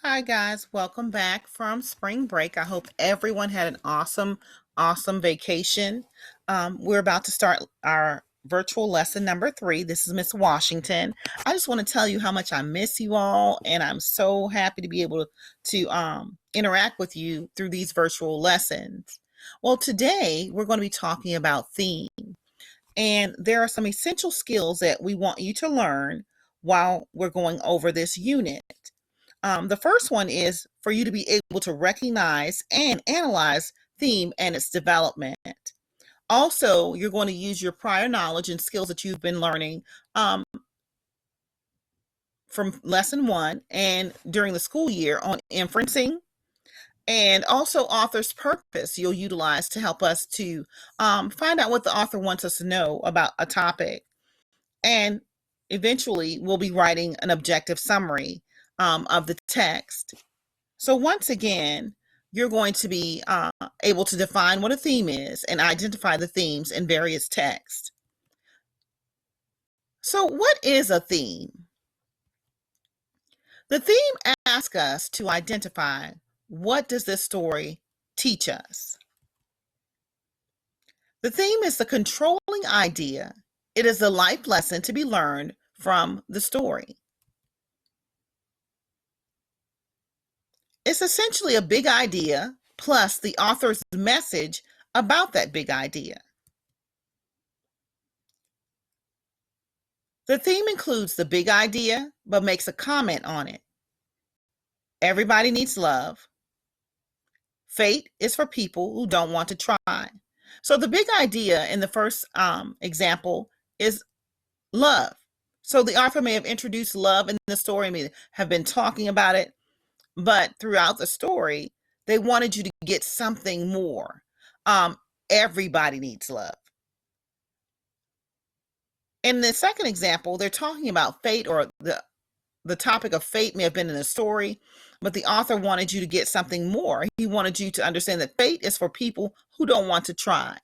Hi, guys. Welcome back from spring break. I hope everyone had an awesome vacation. We're about to start our virtual lesson number 3. This is Miss Washington. I just want to tell you how much I miss you all, and I'm so happy to be able to interact with you through these virtual lessons. Well, today we're going to be talking about theme, and there are some essential skills that we want you to learn while we're going over this unit. The first one is for you to be able to recognize and analyze theme and its development. Also, you're going to use your prior knowledge and skills that you've been learning um, from lesson 1 and during the school year on inferencing, and also author's purpose you'll utilize to help us to find out what the author wants us to know about a topic. And eventually, we'll be writing an objective summary of the text. So once again, you're going to be able to define what a theme is and identify the themes in various texts. So what is a theme? The theme asks us to identify, what does this story teach us? The theme is the controlling idea. It is a life lesson to be learned from the story. It's essentially a big idea plus the author's message about that big idea. The theme includes the big idea, but makes a comment on it. Everybody needs love. Fate is for people who don't want to try. So the big idea in the first example is love. So the author may have introduced love in the story, may have been talking about it, but throughout the story, they wanted you to get something more. Everybody needs love. In the second example, they're talking about fate, or the topic of fate may have been in the story, but the author wanted you to get something more. He wanted you to understand that fate is for people who don't want to try.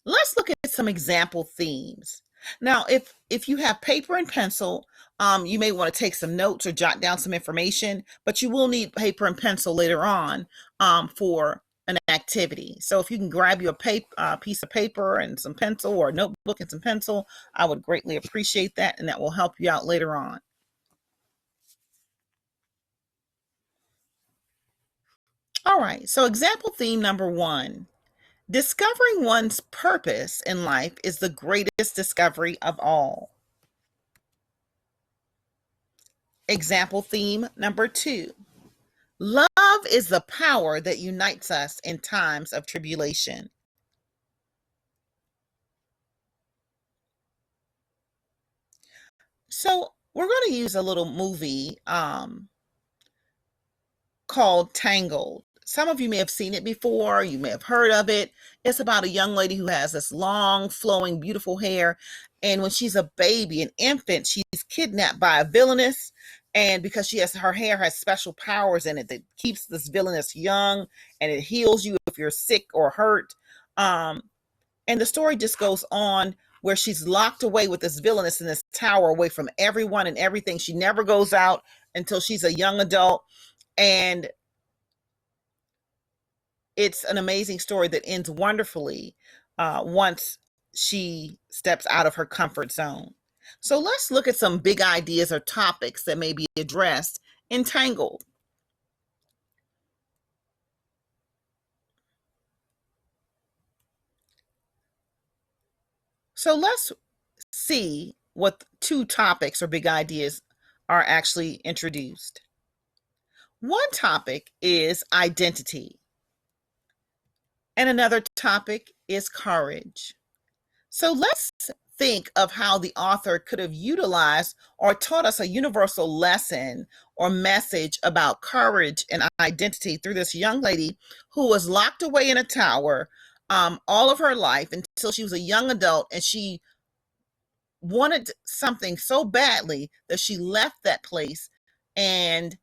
Let's look at some example themes. Now, if you have paper and pencil, you may want to take some notes or jot down some information, but you will need paper and pencil later on for an activity. So if you can grab your piece of paper and some pencil, or a notebook and some pencil, I would greatly appreciate that, and that will help you out later on. All right, so example theme number 1. Discovering one's purpose in life is the greatest discovery of all. Example theme number 2. Love is the power that unites us in times of tribulation. So we're going to use a little movie called Tangled. Some of you may have seen it before, you may have heard of it. It's about a young lady who has this long, flowing, beautiful hair. And when she's a baby, an infant, she's kidnapped by a villainess. And because her hair has special powers in it that keeps this villainess young, and it heals you if you're sick or hurt. And the story just goes on where she's locked away with this villainess in this tower, away from everyone and everything. She never goes out until she's a young adult. And it's an amazing story that ends wonderfully once she steps out of her comfort zone. So let's look at some big ideas or topics that may be addressed in Tangled. So let's see what 2 topics or big ideas are actually introduced. One topic is identity, and another topic is courage. So let's think of how the author could have utilized or taught us a universal lesson or message about courage and identity through this young lady who was locked away in a tower all of her life until she was a young adult, and she wanted something so badly that she left that place and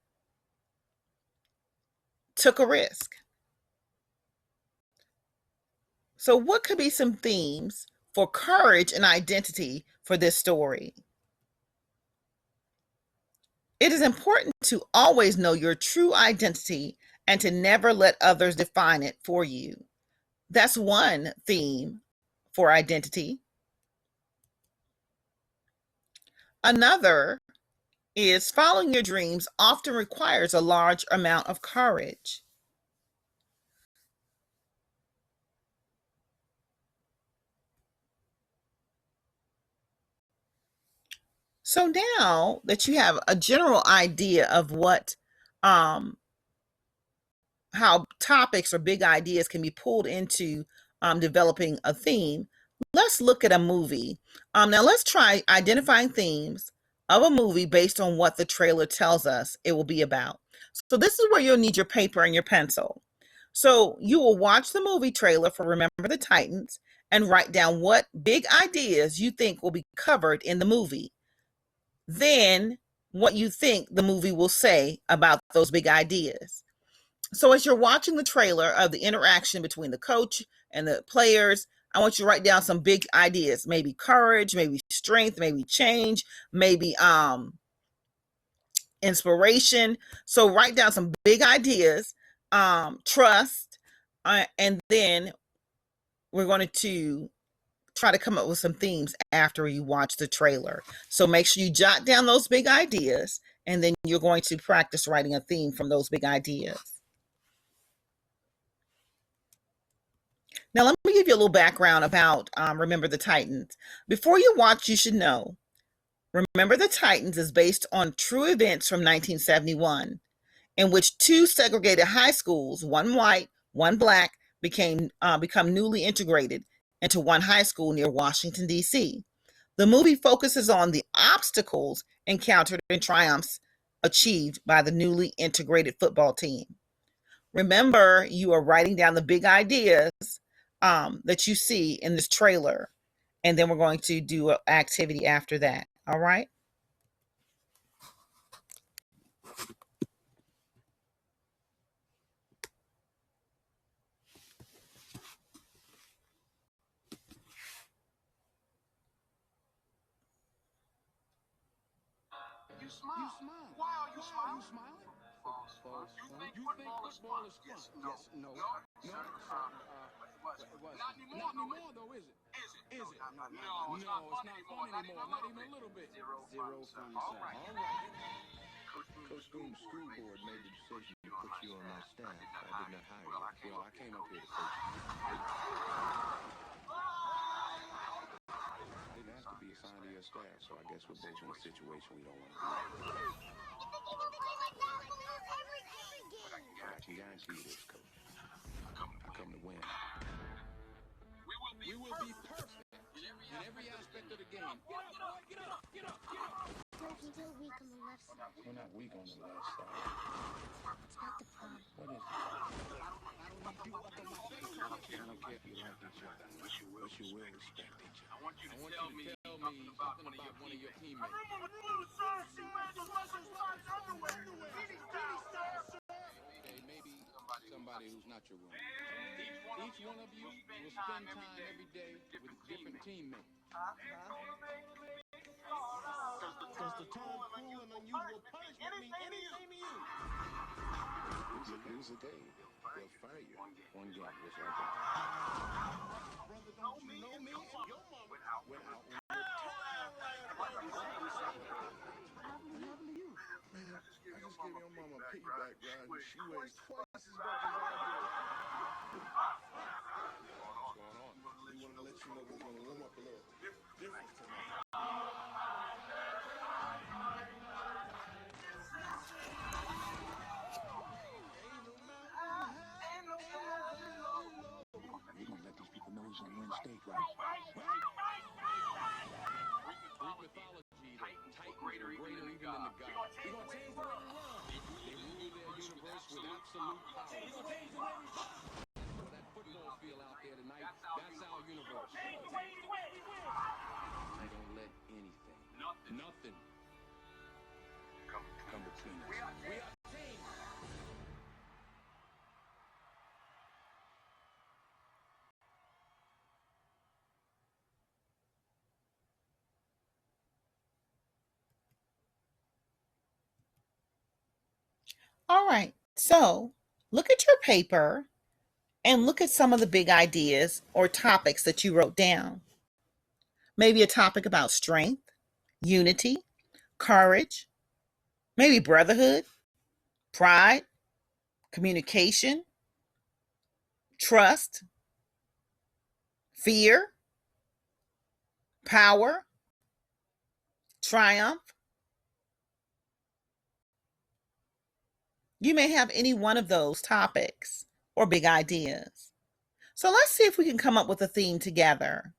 took a risk. So, what could be some themes for courage and identity for this story? It is important to always know your true identity and to never let others define it for you. That's one theme for identity. Another is following your dreams often requires a large amount of courage. So now that you have a general idea of what um, how topics or big ideas can be pulled into developing a theme, let's look at a movie. Now, let's try identifying themes of a movie based on what the trailer tells us it will be about. So, this is where you'll need your paper and your pencil. So, you will watch the movie trailer for Remember the Titans and write down what big ideas you think will be covered in the movie. Then, what you think the movie will say about those big ideas. So as you're watching the trailer of the interaction between the coach and the players, I want you to write down some big ideas, maybe courage, maybe strength, maybe change, maybe inspiration. So write down some big ideas, trust, and then we're going to try to come up with some themes after you watch the trailer. So make sure you jot down those big ideas, and then you're going to practice writing a theme from those big ideas. Now, let me give you a little background about Remember the Titans. Before you watch, you should know Remember the Titans is based on true events from 1971, in which two segregated high schools, one white, one black, become newly integrated into one high school near Washington, D.C. The movie focuses on the obstacles encountered and triumphs achieved by the newly integrated football team. Remember, you are writing down the big ideas that you see in this trailer, and then we're going to do an activity after that. All right. You smile. Why are you smiling? False. You think football is fun? Yes. No. No. Not anymore, though, is it? Is it? No, it's not fun anymore. Not even a little bit. Zero fun. All right. Coach Boom's school board made the decision to put you on my staff. I did not hire you. Well, I came up here to coach you. Didn't ask to be assigned to your staff, so I guess we're both in a situation we don't want to be. But I can guarantee you this, Coach. I come to win. We will be perfect in every aspect of the game. Get up! Coach, you're weak on the left side. We're not weak on the left side. It's not the problem. What is it? I don't need you up on my face. I don't care if you like each other, but you will respect each other. I want you to tell me something about one of your teammates. Hey, maybe somebody who's not your roommate. Each one of you will spend time every day with different teammates. Does the term cruel and unusual punishment mean anything to you? Lose a game. They'll fire you. One game, just like that. Brother, don't you know me and your mama went out with What happened to you? I just gave your mama a piggyback ride and she weighs twice as much as I do. What's going on? We want to let you know we're going to warm up a little different tonight. We're going to let these people know who's going to win state, right? Greek mythology, Titans greater even than the gods. We're going to change the way we run. They rule their universe with absolute power. We're going to change the way we run. That football field out there tonight, that's our universe. We don't let anything, nothing come between us. We are team. All right, so look at your paper and look at some of the big ideas or topics that you wrote down. Maybe a topic about strength, unity, courage, maybe brotherhood, pride, communication, trust, fear, power, triumph. You may have any one of those topics or big ideas. So let's see if we can come up with a theme together.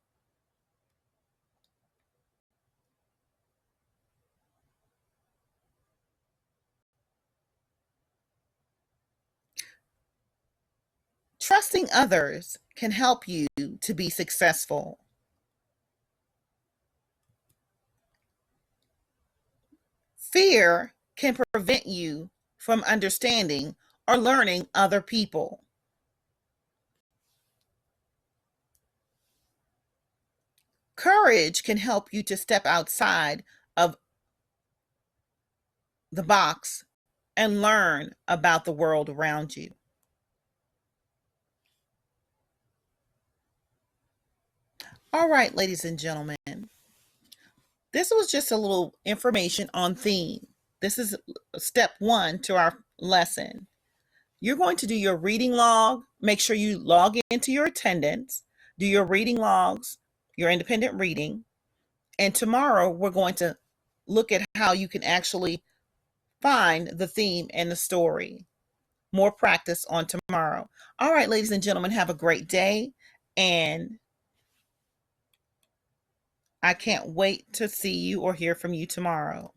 Trusting others can help you to be successful. Fear can prevent you from understanding or learning other people. Courage can help you to step outside of the box and learn about the world around you. All right, ladies and gentlemen, this was just a little information on theme. This is step 1 to our lesson. You're going to do your reading log. Make sure you log into your attendance, do your reading logs, your independent reading. And tomorrow we're going to look at how you can actually find the theme and the story. More practice on tomorrow. All right, ladies and gentlemen, have a great day. And I can't wait to see you or hear from you tomorrow.